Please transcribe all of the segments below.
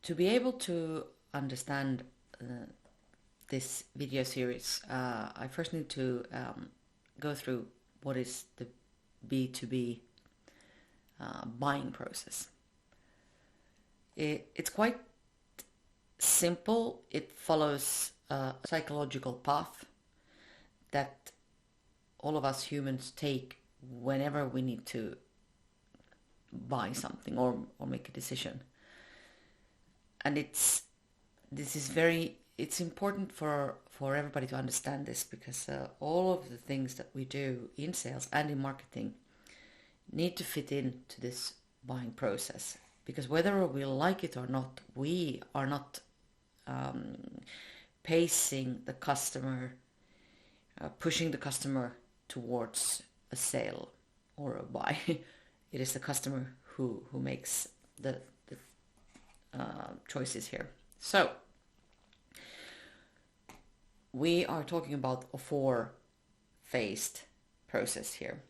To be able to understand this video series, I first need to go through what is the B2B buying process. It's quite simple. It follows a psychological path that all of us humans take whenever we need to buy something or make a decision. And it's important for everybody to understand this, because all of the things that we do in sales and in marketing need to fit into this buying process, because whether we like it or not, we are not pacing the customer, pushing the customer towards a sale or a buy. It is the customer who makes the choices here. So we are talking about a four-phased process here.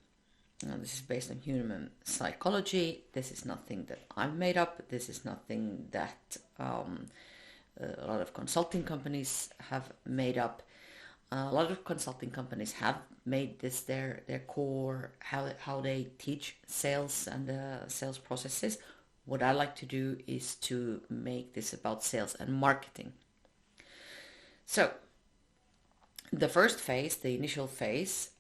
Now, this is based on human psychology. This is nothing that I've made up. This is nothing that a lot of consulting companies have made up. A lot of consulting companies have made this their core, how they teach sales and sales processes. What I like to do is to make this about sales and marketing. So the first phase, the initial phase,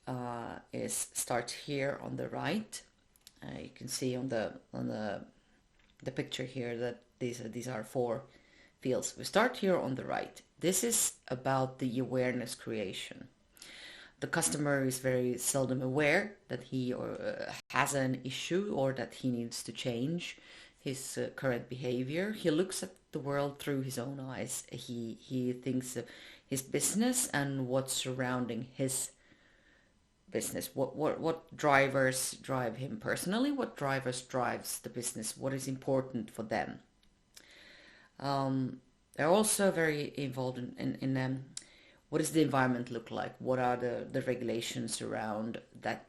is start here on the right. You can see on the picture here that these are four fields. We start here on the right. This is about the awareness creation. The customer is very seldom aware that he has an issue or that he needs to change his current behavior. He looks at the world through his own eyes. He thinks of his business and what's surrounding his business. What drivers drive him personally? What drivers drives the business? What is important for them? They're also very involved in what does the environment look like? What are the regulations around that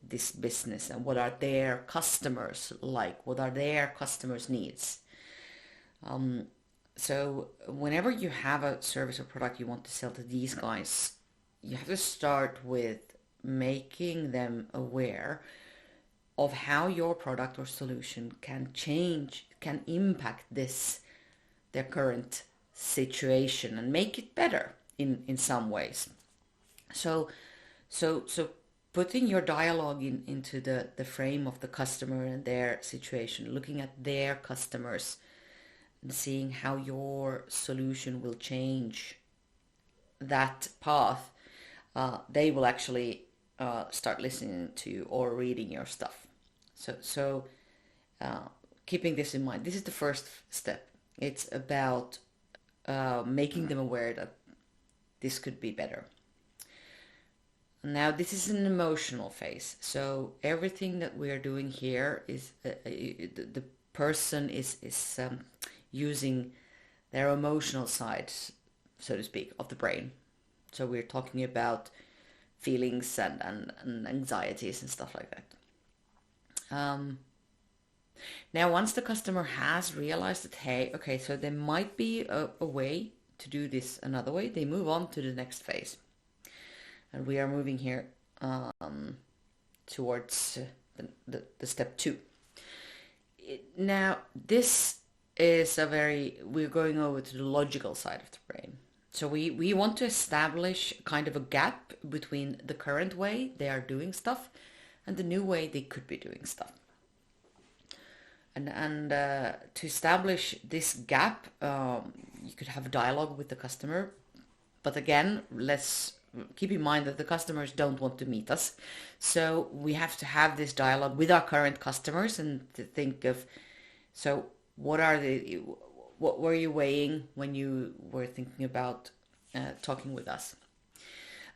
this business, and what are their customers like? What are their customers' needs? So whenever you have a service or product you want to sell to these guys, you have to start with making them aware of how your product or solution can impact their current situation and make it better in some ways. So putting your dialogue into the frame of the customer and their situation, looking at their customers and seeing how your solution will change that path, they will actually start listening to you or reading your stuff. So keeping this in mind, this is the first step. It's about making them aware that this could be better. Now, this is an emotional phase. So everything that we are doing here is the person is using their emotional side, so to speak, of the brain. So we're talking about feelings and anxieties and stuff like that. Now, once the customer has realized that, hey, okay, so there might be a way to do this another way, they move on to the next phase. And we are moving here towards the step 2. Now, this is we're going over to the logical side of the brain. So we want to establish kind of a gap between the current way they are doing stuff and the new way they could be doing stuff. And to establish this gap, you could have a dialogue with the customer. But again, let's keep in mind that the customers don't want to meet us. So we have to have this dialogue with our current customers and to think of, so what were you weighing when you were thinking about talking with us?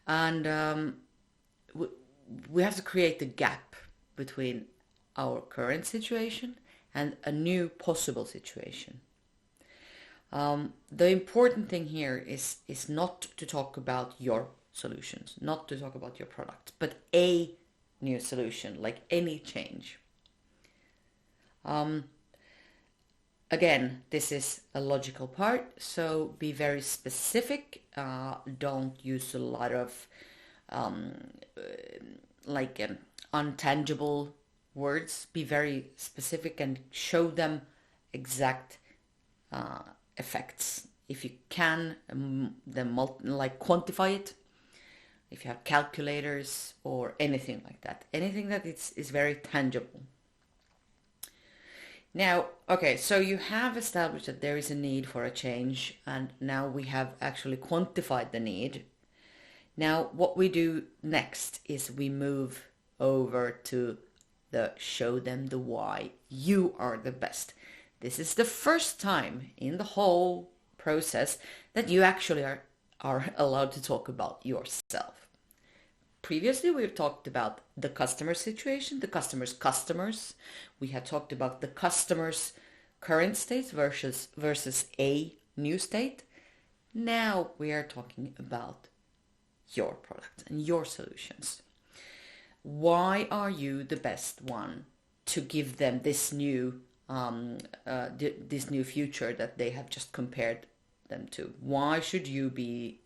And we have to create the gap between our current situation and a new possible situation. The important thing here is not to talk about your solutions, not to talk about your product, but a new solution, like any change. Again, this is a logical part, so be very specific. Don't use a lot of um, uh, like untangible words. Be very specific and show them exact uh, effects. If you can, then like quantify it. If you have calculators or anything like that, anything that is very tangible. Now, okay, so you have established that there is a need for a change, and now we have actually quantified the need. Now, what we do next is we move over to the show them the why you are the best. This is the first time in the whole process that you actually are allowed to talk about yourself. Previously, we've talked about the customer situation, the customer's customers. We have talked about the customer's current state versus a new state. Now we are talking about your product and your solutions. Why are you the best one to give them this new this new future that they have just compared them to? Why should you be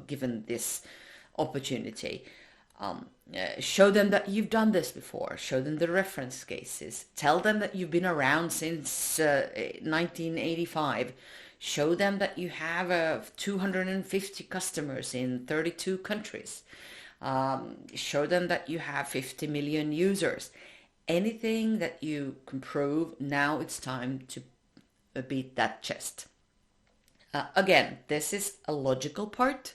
given this opportunity? Show them that you've done this before. Show them the reference cases. Tell them that you've been around since 1985. Show them that you have 250 customers in 32 countries. Show them that you have 50 million users. Anything that you can prove, now it's time to beat that chest. Again, this is a logical part.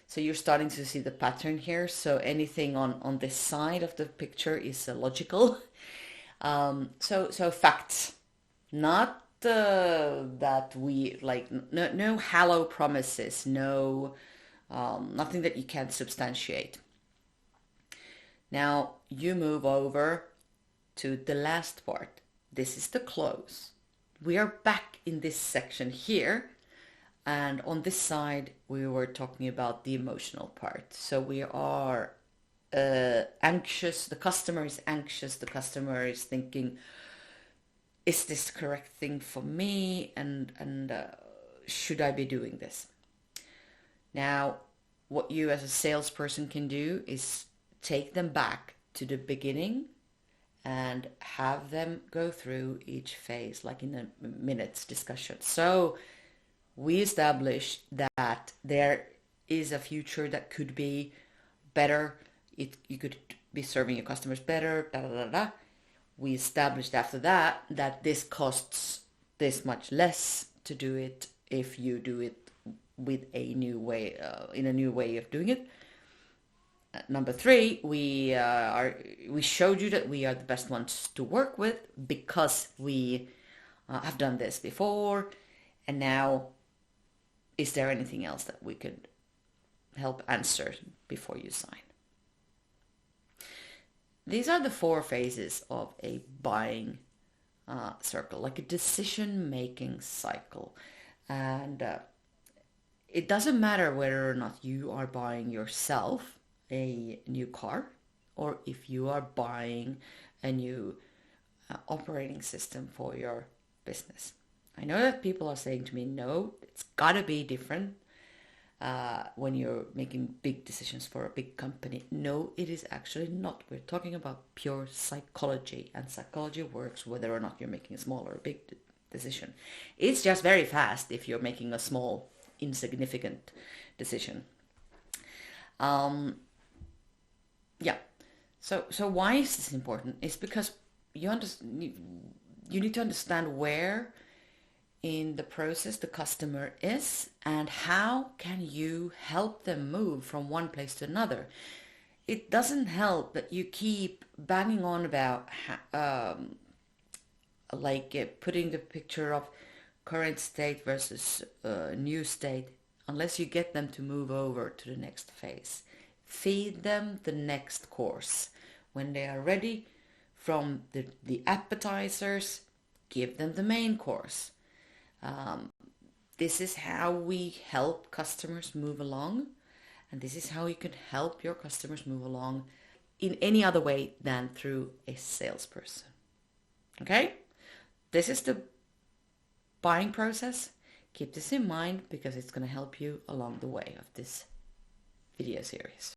So you're starting to see the pattern here. So anything on this side of the picture is logical. So facts, not that we like no hollow promises, no nothing that you can't substantiate. Now you move over to the last part. This is the close. We are back in this section here. And on this side, we were talking about the emotional part. So we are anxious. The customer is anxious. The customer is thinking, is this the correct thing for me? And should I be doing this? Now, what you as a salesperson can do is take them back to the beginning and have them go through each phase, like in a minute's discussion. So we established that there is a future that could be better. You could be serving your customers better. Da, da, da, da. We established after that that this costs this much less to do it if you do it with a new way, in a new way of doing it. Number three, we showed you that we are the best ones to work with because we have done this before, and now, is there anything else that we could help answer before you sign? These are the 4 phases of a buying circle, like a decision-making cycle. And it doesn't matter whether or not you are buying yourself a new car or if you are buying a new operating system for your business. I know that people are saying to me, no, it's got to be different when you're making big decisions for a big company. No, it is actually not. We're talking about pure psychology, and psychology works whether or not you're making a small or a big decision. It's just very fast if you're making a small, insignificant decision. Yeah. So why is this important? It's because you need to understand where in the process the customer is and how can you help them move from one place to another. It doesn't help that you keep banging on about putting the picture of current state versus new state unless you get them to move over to the next phase. Feed them the next course. When they are ready from the appetizers, give them the main course. This is how we help customers move along, and this is how you can help your customers move along in any other way than through a salesperson. Okay? This is the buying process, keep this in mind because it's going to help you along the way of this video series.